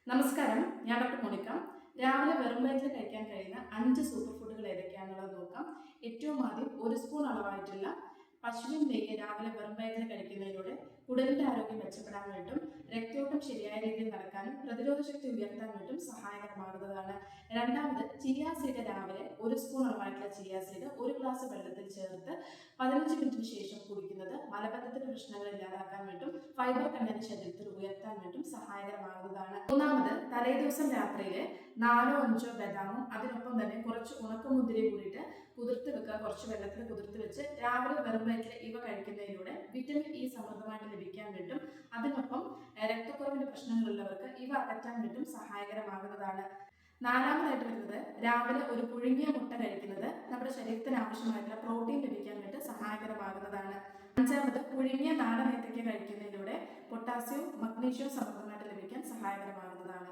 നമസ്കാരം, ഞാൻ doctor Monica. രാവിലെ വെറും വയറ്റിൽ കഴിക്കാൻ കഴിയുന്ന 5 സൂപ്പർ ഫുഡുകൾ ഏതൊക്കെയാണെന്നുള്ളത് നോക്കാം. ഏറ്റവും ആദ്യം 1 സ്പൂൺ അളവായിട്ടുള്ള പശുവിൻ നെയ്യ് രാവിലെ വെറും വയറ്റിൽ കഴിക്കുന്നതിലൂടെ കുടലിന്റെ ആരോഗ്യം മെച്ചപ്പെടാനായിട്ടും രക്തയോട്ടം ശരിയായ രീതിയിൽ നടക്കാനും പ്രതിരോധ ശക്തി ഉയർത്താനായിട്ടും സഹായകരമാകുന്നതാണ്. രണ്ടാമത്, ചിയ സീഡ് രാവിലെ 1 സ്പൂൺ അളവായിട്ടുള്ള ചിയ സീഡ് 1 ഗ്ലാസ് വെള്ളത്തിൽ ചേർത്ത് 15 മിനിറ്റിന് ശേഷം കുടിക്കുന്നത് മലബന്ധത്തിന്റെ പ്രശ്നങ്ങൾ ഇല്ലാതാക്കാൻ വേണ്ടിയും ഫൈബർ കണ്ടന്റ് ശരീരത്തിൽ ഉയർത്താൻ വേണ്ടിയും സഹായകരമാകുന്നതാണ്. മൂന്നാമത്, തലേദിവസം രാത്രിയിൽ 4-5 ബദാമും അതിനൊപ്പം തന്നെ കുറച്ച് ഉണക്കമുന്തിരിയും കൂടിയിട്ട് കുതിർത്ത് വെക്കുക. കുറച്ച് വെള്ളത്തിൽ കുതിർത്ത് വെച്ച് രാവിലെ വെറും വയറ്റിൽ ഇവ കഴിക്കുന്നതിലൂടെ വിറ്റമിൻ ഇ സമൃദ്ധമായിട്ട് ലഭിക്കാൻ വേണ്ടിയും അതിനൊപ്പം രക്തക്കുറവിന്റെ പ്രശ്നങ്ങളുള്ളവർക്ക് ഇവ അകറ്റാൻ വേണ്ടിയും സഹായകരമാകുന്നതാണ്. നാലാമതായിട്ട് വരുന്നത്, രാവിലെ ഒരു പുഴുങ്ങിയ മുട്ട കഴിക്കുന്നത് നമ്മുടെ ശരീരത്തിന് ആവശ്യമായിട്ടുള്ള പ്രോട്ടീൻ ലഭിക്കാൻ വേണ്ടി സഹായകരമാകുന്നതാണ്. അഞ്ചാമത്, പുഴുങ്ങിയ നാടൻ ഏത്തയ്ക്ക കഴിക്കുന്നതിലൂടെ പൊട്ടാസ്യവും മഗ്നീഷ്യവും സമൃദ്ധമായിട്ട് ലഭിക്കാൻ സഹായകരമാകുന്നതാണ്.